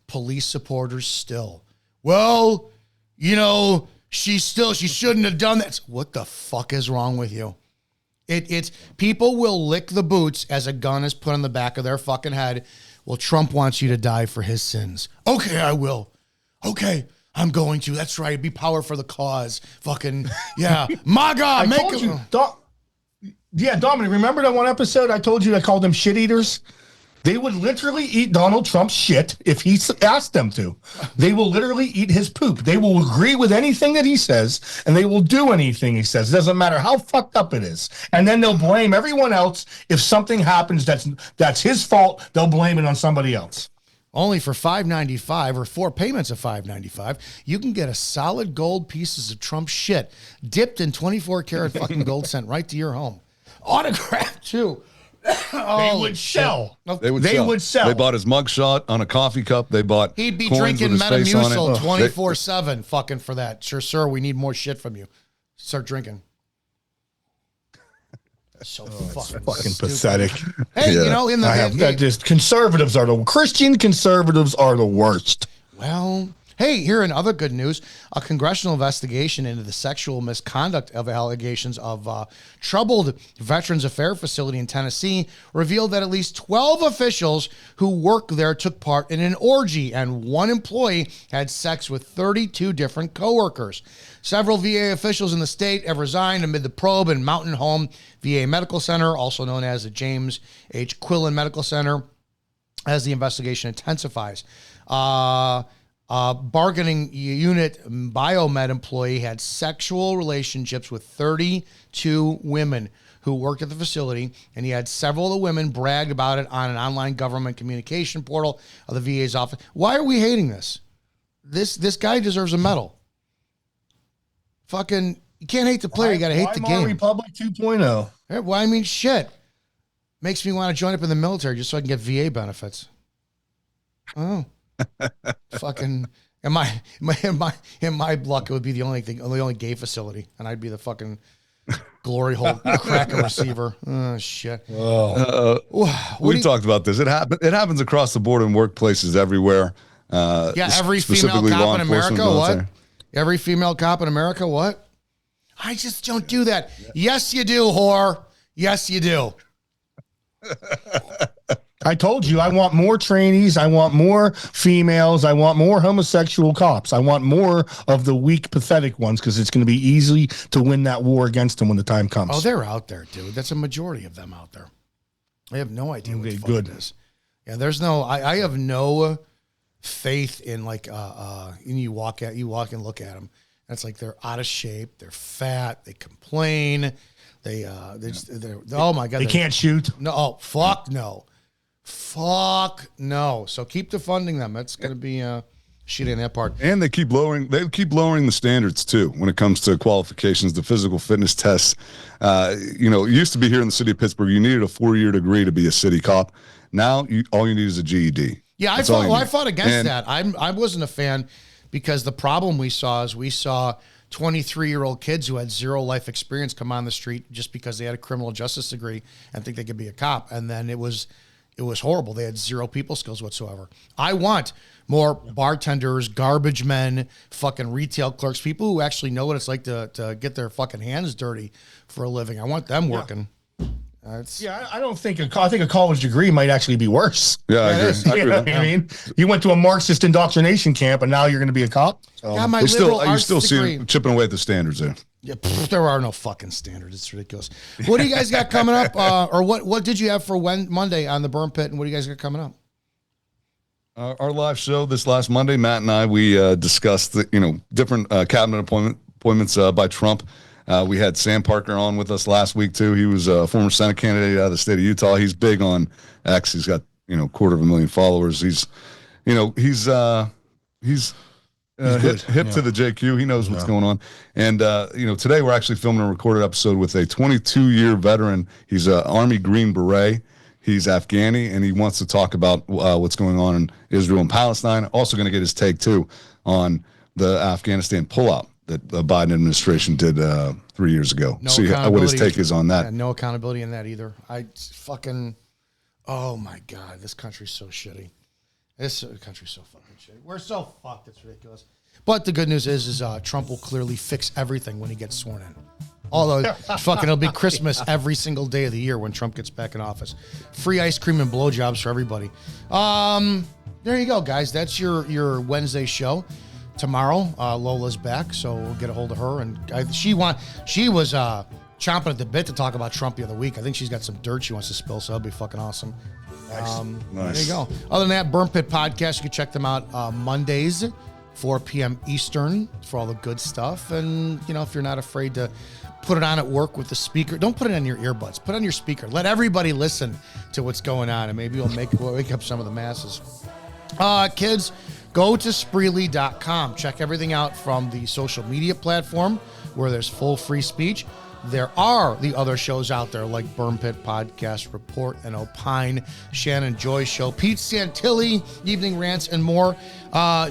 Police supporters still. Well, you know, she shouldn't have done that. What the fuck is wrong with you? It's people will lick the boots as a gun is put on the back of their fucking head. Well, Trump wants you to die for his sins. Okay, I will. Okay, I'm going to. That's right. Be power for the cause. Fucking, yeah. MAGA, Dominic, remember that one episode I told you I called them shit eaters? They would literally eat Donald Trump's shit if he asked them to. They will literally eat his poop. They will agree with anything that he says, and they will do anything he says. It doesn't matter how fucked up it is. And then they'll blame everyone else. If something happens that's his fault, they'll blame it on somebody else. Only for $5.95 or 4 payments of $5.95, you can get a solid gold pieces of Trump shit dipped in 24 karat fucking gold sent right to your home. Autographed too. They would sell. They would sell. They bought his mugshot on a coffee cup. They bought. He'd be coins drinking with his face on it. Metamucil 24/7 fucking for that. Sir, we need more shit from you. Start drinking. So fucking pathetic. Hey, you know, Christian conservatives are the worst. Well, hey, here in other good news, a congressional investigation into the sexual misconduct of allegations of troubled Veterans Affairs facility in Tennessee revealed that at least 12 officials who work there took part in an orgy, and one employee had sex with 32 different coworkers. Several VA officials in the state have resigned amid the probe in Mountain Home VA Medical Center, also known as the James H. Quillen Medical Center, as the investigation intensifies. bargaining unit biomed employee had sexual relationships with 32 women who worked at the facility, and he had several of the women bragged about it on an online government communication portal of the VA's office. Why are we hating this? This guy deserves a medal. Fucking, you can't hate the player, you got to hate the game. Republic 2.0. Yeah, well, I mean, shit. Makes me want to join up in the military just so I can get VA benefits. Oh. Fucking, in my luck, it would be the only gay facility, and I'd be the fucking glory hole cracker receiver. Oh shit. We talked about this. It happens across the board in workplaces everywhere. Every female cop in America. What? Every female cop in America. What? I just don't do that. Yes, you do, whore. Yes, you do. I told you I want more trainees. I want more females. I want more homosexual cops. I want more of the weak, pathetic ones because it's going to be easy to win that war against them when the time comes. Oh, they're out there, dude. That's a majority of them out there. I have no idea what the fuck it is. Yeah, there's no. I have no faith in like. You walk and look at them. And it's like they're out of shape. They're fat. They complain. They're oh my god. They can't shoot. No. Oh, fuck no. Fuck no. So keep defunding them. That's going to be shit in that part. And they keep lowering the standards too when it comes to qualifications, the physical fitness tests. It used to be here in the city of Pittsburgh, you needed a 4-year degree to be a city cop. Now all you need is a GED. Yeah, I fought against that. I wasn't a fan because the problem we saw 23-year-old kids who had zero life experience come on the street just because they had a criminal justice degree and think they could be a cop. And then it was horrible. They had zero people skills whatsoever. I want more bartenders, garbage men, fucking retail clerks, people who actually know what it's like to get their fucking hands dirty for a living. I want them working. I don't think I think a college degree might actually be worse. Yeah, I agree. I mean, you went to a Marxist indoctrination camp and now you're going to be a cop. So. Yeah, my you liberal still see degree. it chipping away at the standards there. Yeah, there are no fucking standards. It's ridiculous. What do you guys got coming up? Or what did you have for Monday on the Burn Pit? And what do you guys got coming up? Our live show this last Monday, Matt and I, we discussed the different cabinet appointments by Trump. We had Sam Parker on with us last week too. He was a former Senate candidate out of the state of Utah. He's big on X. He's got 250,000 followers. He's hip to the JQ. He knows what's going on. And today we're actually filming a recorded episode with a 22-year veteran. He's an Army Green Beret. He's Afghani, and he wants to talk about what's going on in Israel and Palestine. Also going to get his take too on the Afghanistan pullout that the Biden administration did 3 years ago. See what his take is on that. Yeah, no accountability in that either. Oh my God, this country's so shitty. This country's so fucking shitty. We're so fucked, it's ridiculous. But the good news is Trump will clearly fix everything when he gets sworn in. Although it'll be Christmas every single day of the year when Trump gets back in office. Free ice cream and blowjobs for everybody. There you go, guys. That's your Wednesday show. Tomorrow, Lola's back, so we'll get a hold of her. And she was chomping at the bit to talk about Trump the other week. I think she's got some dirt she wants to spill, so that'll be fucking awesome. Nice. There you go. Other than that, Burn Pit Podcast, you can check them out Mondays, 4 p.m. Eastern for all the good stuff. And, if you're not afraid to put it on at work with the speaker, don't put it on your earbuds. Put it on your speaker. Let everybody listen to what's going on, and maybe you'll wake up some of the masses. Kids, go to Spreely.com. Check everything out from the social media platform where there's full free speech. There are the other shows out there like Burn Pit Podcast, Report and Opine, Shannon Joy Show, Pete Santilli, Evening Rants, and more.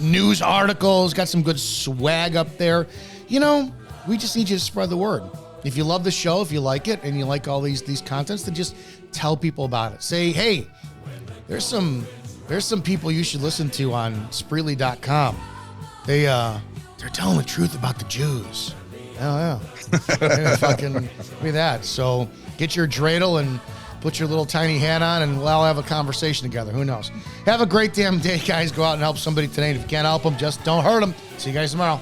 News articles, got some good swag up there. We just need you to spread the word. If you love the show, if you like it, and you like all these contents, then just tell people about it. Say, hey, there's some people you should listen to on Spreely.com. They're telling the truth about the Jews. Oh, yeah. Fucking be that. So get your dreidel and put your little tiny hat on, and we'll all have a conversation together. Who knows? Have a great damn day, guys. Go out and help somebody today. And if you can't help them, just don't hurt them. See you guys tomorrow.